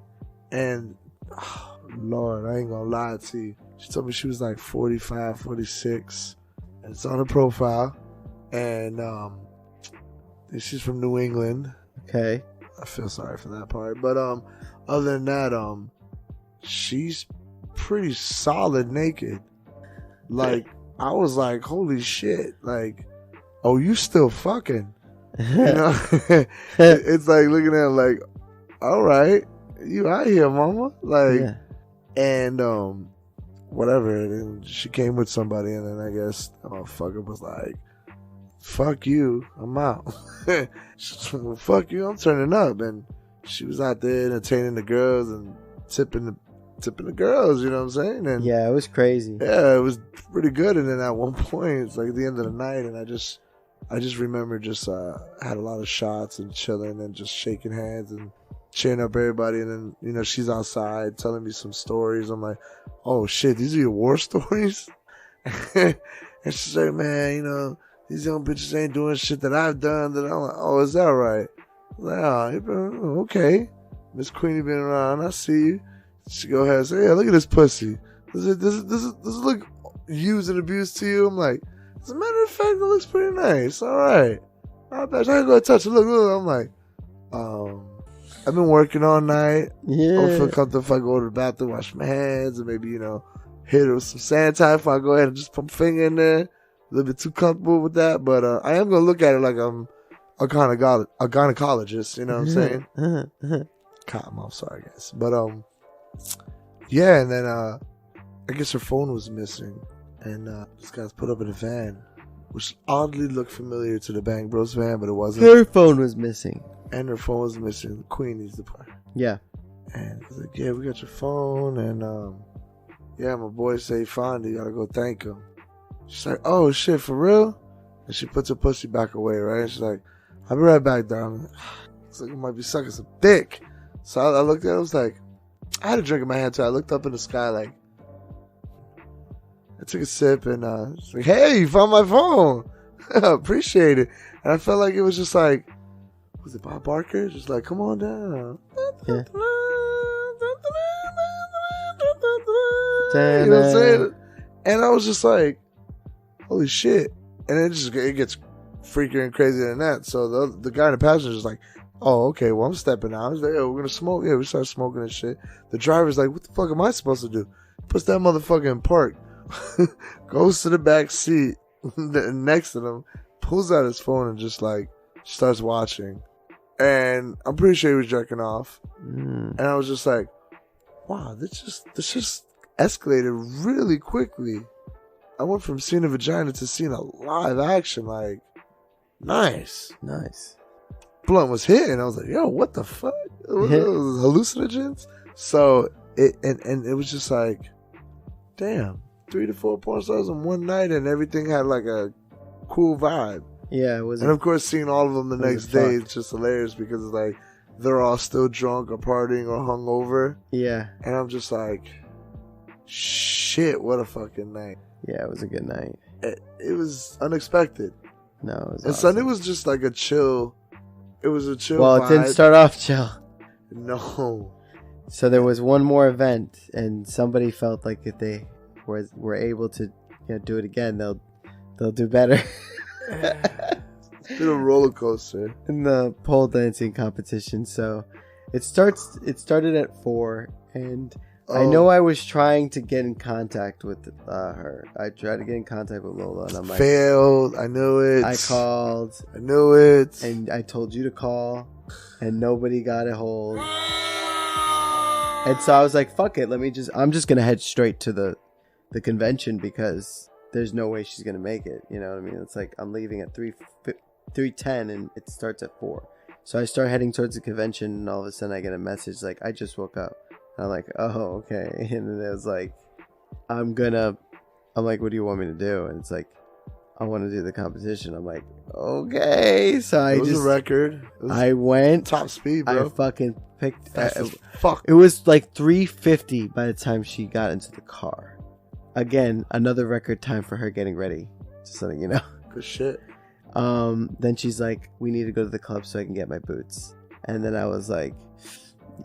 And, oh, Lord, I ain't gonna lie to you. She told me she was like 45, 46. And it's on her profile. And she's from New England. Okay. I feel sorry for that part. But other than that, she's pretty solid naked. Like, I was like, holy shit. Like, oh, you still fucking. You know? It's like looking at her like, all right, you out here, mama. Like, yeah. And whatever. And she came with somebody, and then I guess the motherfucker was like, fuck you, I'm out. Well, fuck you, I'm turning up. And she was out there entertaining the girls and tipping the girls, you know what I'm saying? And yeah, it was crazy. Yeah, it was pretty good. And then at one point, it's like the end of the night, and I just remember just had a lot of shots and chilling and just shaking hands and cheering up everybody. And then, she's outside telling me some stories. I'm like, oh shit, these are your war stories? And she's like, man, these young bitches ain't doing shit that I've done. That I'm like, oh, is that right? I'm like, oh, okay. Miss Queenie been around. I see you. She go ahead and say, yeah, look at this pussy. Does it look used and abused to you? I'm like, as a matter of fact, it looks pretty nice. All right. I bet I can go touch it. Look. I'm like, I've been working all night. Yeah. I feel comfortable if I go to the bathroom, wash my hands, and maybe, hit it with some sanitizer if I go ahead and just put my finger in there. A little bit too comfortable with that. But I am going to look at it like I'm a gynecologist. You know what I'm saying? I'm sorry, guys. But, yeah, and then I guess her phone was missing. And this guy's put up in a van, which oddly looked familiar to the Bang Bros van, but it wasn't. Her phone was missing. And her phone was missing. Queenie's the part. Yeah. And he's like, yeah, we got your phone. And yeah, my boy say, Fonda, you gotta go thank him. She's like, oh shit, for real? And she puts her pussy back away, right? And she's like, I'll be right back, darling. It's like, it might be sucking some dick. So I looked at it, I was like, I had a drink in my hand too. I looked up in the sky like, I took a sip and it's like, hey, you found my phone. Appreciate it. And I felt like it was just like, was it Bob Barker? Just like, come on down. Yeah. You know what I'm saying? And I was just like, holy shit. And it gets freakier and crazier than that. So the guy in the passenger is like, oh, okay, well, I'm stepping out. He's like, yeah, we're going to smoke. Yeah, we start smoking and shit. The driver's like, what the fuck am I supposed to do? Puts that motherfucker in park. Goes to the back seat next to them, pulls out his phone and just like starts watching. And I'm pretty sure he was jerking off. And I was just like, wow, this just escalated really quickly. I went from seeing a vagina to seeing a live action. Like, nice. Blunt was hitting. I was like, yo, what the fuck? It was hallucinogens. So it was just like, damn, 3 to 4 porn stars in one night, and everything had like a cool vibe. Yeah, it was. And of course, seeing all of them the next day is just hilarious because it's like they're all still drunk or partying or hungover. Yeah. And I'm just like, shit, what a fucking night. Yeah, it was a good night. It was unexpected. No, it was and awesome. Sunday was just like a chill. It was a chill Well, vibe. it didn't start off chill. No. So there was one more event, and somebody felt like if they were able to do it again, they'll do better. It's been a roller coaster. In the pole dancing competition. So it started at 4, and I know I was trying to get in contact with her. I tried to get in contact with Lola, and I'm like, failed. I knew it. I called. I knew it. And I told you to call, and nobody got a hold. And so I was like, fuck it. I'm just going to head straight to the convention because there's no way she's going to make it. You know what I mean? It's like I'm leaving at 3:10 and it starts at 4. So I start heading towards the convention, and all of a sudden I get a message like, I just woke up. And I'm like, oh, okay. And then it was like, I'm like, what do you want me to do? And it's like, I want to do the competition. I'm like, okay. So it was a record. I went top speed, bro. I fucking picked. Fuck. It was like 3:50 by the time she got into the car. Again, another record time for her getting ready. Just so that you know. Good shit. Then she's like, we need to go to the club so I can get my boots. And then I was like,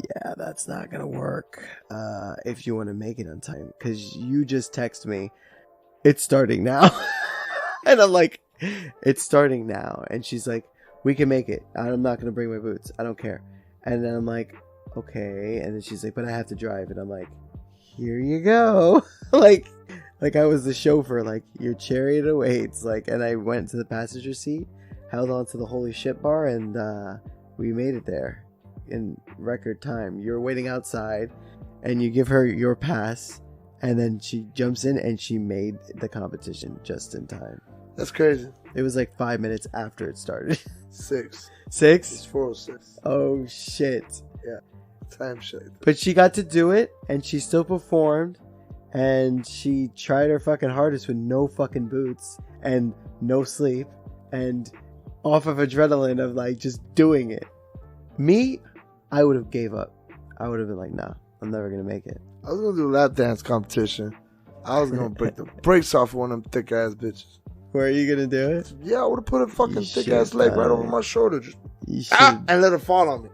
yeah, that's not gonna work. If you want to make it on time, because you just text me, it's starting now. And I'm like, it's starting now. And she's like, we can make it. I'm not gonna bring my boots. I don't care. And then I'm like, okay. And then she's like, but I have to drive. And I'm like, here you go. like I was the chauffeur. Like, your chariot awaits. Like, and I went to the passenger seat, held on to the holy shit bar, and we made it there in record time. You're waiting outside, and you give her your pass, and then she jumps in, and she made the competition just in time. That's crazy. It was like 5 minutes after it started. 6. 6? It's 4:06. Oh shit. Yeah. Time shit. But she got to do it, and she still performed, and she tried her fucking hardest with no fucking boots and no sleep and off of adrenaline of like just doing it. Me, I would have gave up. I would have been like, nah, I'm never gonna make it. I was gonna do a lap dance competition. I was gonna break the brakes off one of them thick ass bitches. Were you gonna do it? Yeah, I would have put a fucking thick ass leg right over my shoulder, just and let it fall on me.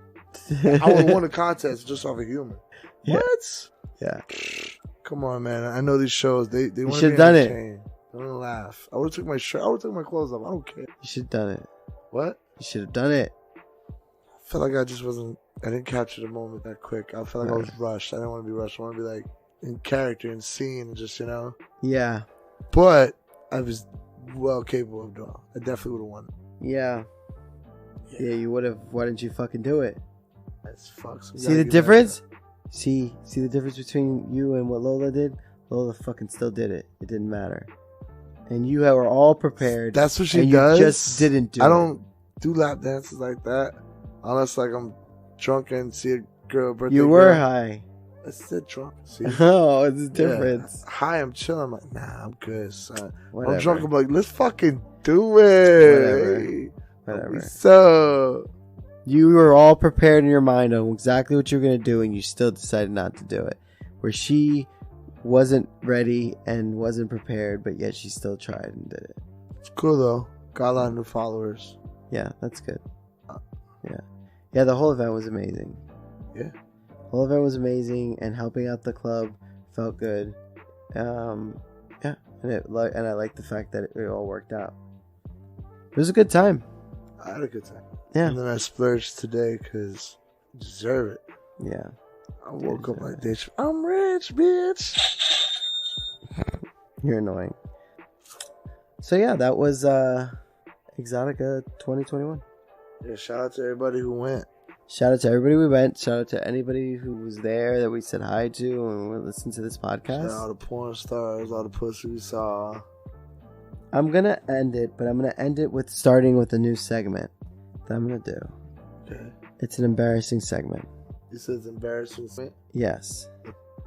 I would have won the contest just off of humor. Yeah. What? Yeah. Come on, man. I know these shows. They you want should to have done it. Don't laugh. I would have took my shirt. I would have took my clothes off. I don't care. You should have done it. What? You should have done it. I felt like I just wasn't. I didn't capture the moment that quick. I felt like I was rushed. I didn't want to be rushed. I want to be like in character and scene and just, Yeah. But I was well capable of doing it. I definitely would have won. Yeah, you would have. Why didn't you fucking do it? That's fuck. See the difference? See the difference between you and what Lola did? Lola fucking still did it. It didn't matter. And you were all prepared. That's what she and does. You just didn't do it. I don't do lap dances like that unless like I'm drunk and see a girl birthday. You were high. I said drunk. See? Oh, it's a difference. Yeah. High, I'm chilling. I'm like, nah, I'm good, son. Whatever. I'm drunk. I'm like, let's fucking do it. Whatever. So you were all prepared in your mind on exactly what you were gonna do, and you still decided not to do it. Where she wasn't ready and wasn't prepared, but yet she still tried and did it. It's cool though. Got a lot of new followers. Yeah, that's good. Yeah, the whole event was amazing. Yeah. The whole event was amazing, and helping out the club felt good. Yeah, and I like the fact that it all worked out. It was a good time. I had a good time. Yeah. And then I splurged today because I deserve it. Yeah. I woke up like this. I'm rich, bitch. You're annoying. So yeah, that was Exxxotica 2021. Yeah, shout out to everybody who went. Shout out to everybody we went. Shout out to anybody who was there that we said hi to and listened to this podcast. Shout out to porn stars, all the pussy we saw. I'm going to end it, but I'm going to end it with starting with a new segment that I'm going to do. Okay. It's an embarrassing segment. You said it's embarrassing? Yes.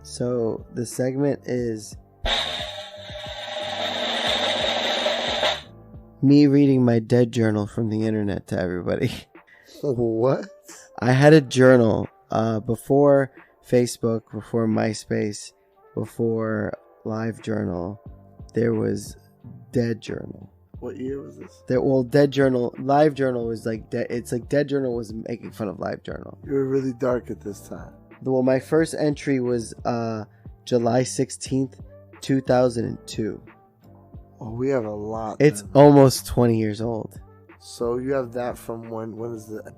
So the segment is me reading my dead journal from the internet to everybody. What? I had a journal before Facebook, before MySpace, before LiveJournal. There was Dead Journal. What year was this? Dead Journal, LiveJournal was like it's like Dead Journal was making fun of LiveJournal. You were really dark at this time. Well, my first entry was July 16th, 2002. Oh, we have a lot. It's then. almost 20 years old. So you have that from when's the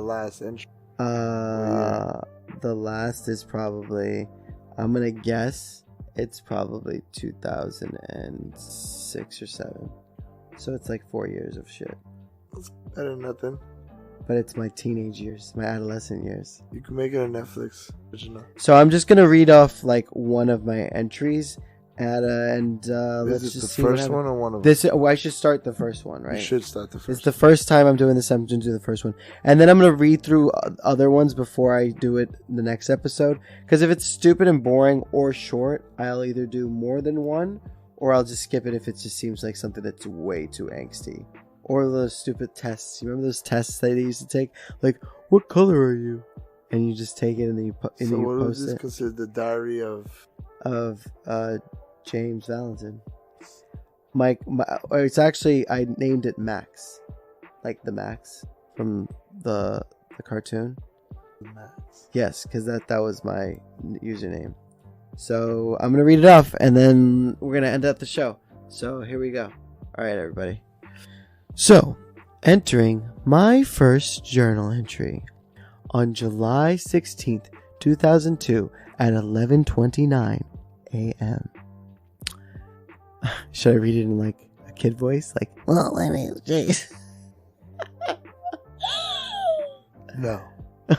last entry? The last is probably, I'm gonna guess it's probably 2006 or 7. So it's like 4 years of shit. That's better than nothing. But it's my teenage years, my adolescent years. You can make it a Netflix original. So I'm just gonna read off like one of my entries, let's Is just it see the what first happens. one or one of them? I should start the first one, right? You should start the first. It's the first time I'm doing this. I'm going to do the first one. And then I'm going to read through other ones before I do it the next episode. Because if it's stupid and boring or short, I'll either do more than one or I'll just skip it if it just seems like something that's way too angsty. Or those stupid tests. You remember those tests that they used to take? Like, what color are you? And you just take it and then you, So you what post was this it. considered the diary of James Valentin. It's actually, I named it Max, like the Max from the cartoon. Max? Yes, because that was my username. So I'm gonna read it off, and then we're gonna end up the show. So here we go. All right, everybody. So, entering my first journal entry on July 16th, 2002 at 11:29 a.m. Should I read it in like a kid voice? Like, well, my name's Jace. No.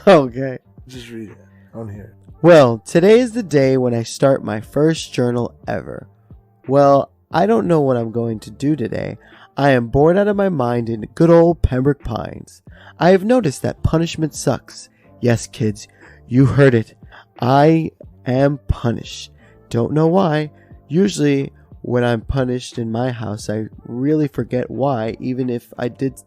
Okay. Just read it. I want to hear it. Well, today is the day when I start my first journal ever. Well, I don't know what I'm going to do today. I am bored out of my mind in good old Pembroke Pines. I have noticed that punishment sucks. Yes, kids, you heard it. I am punished. Don't know why. Usually, when I'm punished in my house, I really forget why, even if I did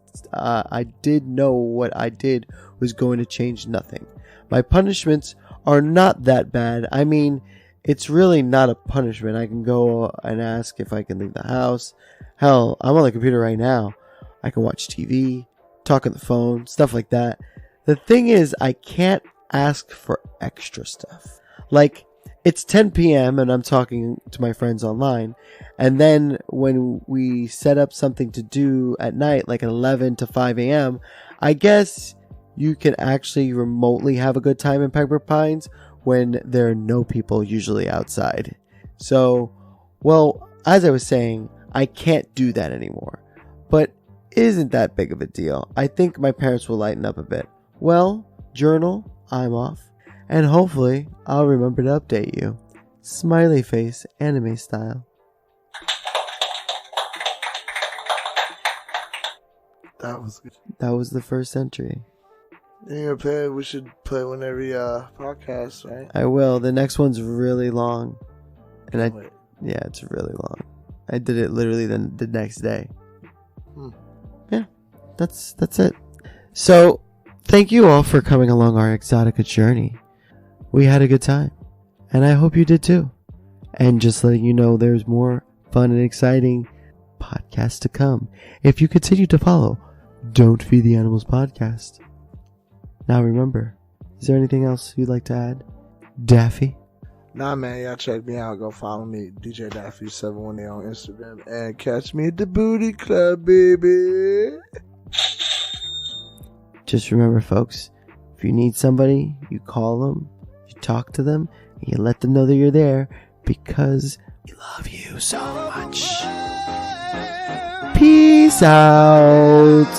know what I did was going to change nothing. My punishments are not that bad. I mean, it's really not a punishment. I can go and ask if I can leave the house. Hell, I'm on the computer right now. I can watch TV, talk on the phone, stuff like that. The thing is, I can't ask for extra stuff. Like, it's 10 p.m. and I'm talking to my friends online. And then when we set up something to do at night, like at 11 to 5 a.m., I guess you can actually remotely have a good time in Pembroke Pines when there are no people usually outside. So, well, as I was saying, I can't do that anymore. But it isn't that big of a deal. I think my parents will lighten up a bit. Well, journal, I'm off. And hopefully, I'll remember to update you. Smiley face, anime style. That was good. That was the first entry. You're gonna play. We should play one every podcast, right? I will. The next one's really long. And Wait. yeah, it's really long. I did it literally the next day. Yeah, that's it. So, thank you all for coming along our Exxxotica journey. We had a good time. And I hope you did too. And just letting you know there's more fun and exciting podcasts to come. If you continue to follow Don't Feed the Animals podcast. Now remember, is there anything else you'd like to add? Daffy? Nah, man, y'all check me out. Go follow me, DJ Daffy 718 on Instagram, and catch me at the Booty Club, baby. Just remember, folks, if you need somebody, you call them, you talk to them, and you let them know that you're there because we love you so much. Peace out.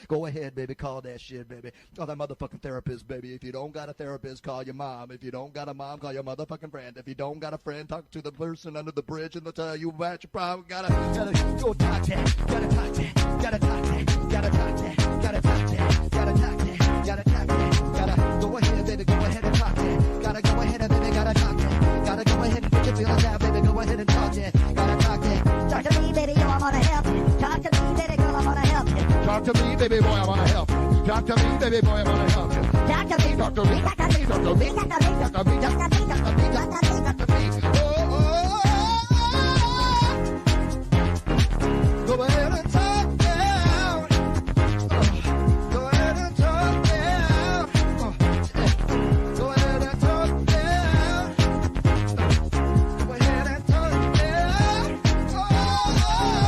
Go ahead, baby, call that shit, baby. Call that motherfucking therapist, baby. If you don't got a therapist, call your mom. If you don't got a mom, call your motherfucking friend. If you don't got a friend, talk to the person under the bridge and they'll tell you about your problem. Gotta go talk that, gotta talk that, gotta talk that, gotta talk that, gotta talk that, gotta talk that, gotta talk that, gotta go ahead, baby, go ahead and talk that. Gotta go ahead and baby, gotta talk that. Gotta go ahead and get your feelings out, baby, go ahead and talk that. Gotta talk that. Talk to me, baby, yo, I wanna help you. Talk to me, baby girl, I wanna help you. Talk to me, baby boy, I wanna help you. Talk to me, baby boy, I wanna help you. Talk to me, Talk to me, talk to me, talk to me, talk to me, talk to me, talk to me, talk to me, talk to me, talk to me. Go ahead and talk down. Go ahead and talk down. Go ahead and talk down. Go ahead and talk down. Go ahead and talk down.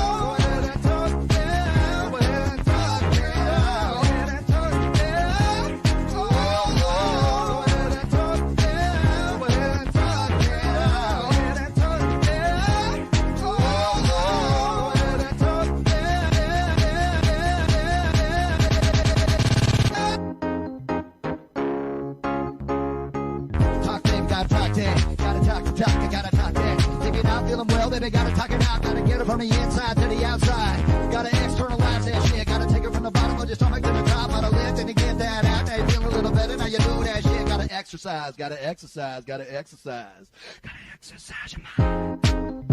Go ahead and talk down. Go ahead and talk down. Go ahead and talk down. Go ahead and talk down. Go ahead and talk Talk to him, gotta talk to him. Gotta talk to talk, gotta talk to him. If you're not feeling well, baby, gotta talk it out. Gotta get it from the inside to the outside. Gotta externalize that shit. Gotta take it from the bottom of your stomach to the top of the lift and to get that out. Now you feel a little better, now you do that shit. Gotta exercise, gotta exercise, gotta exercise. Gotta exercise your mind.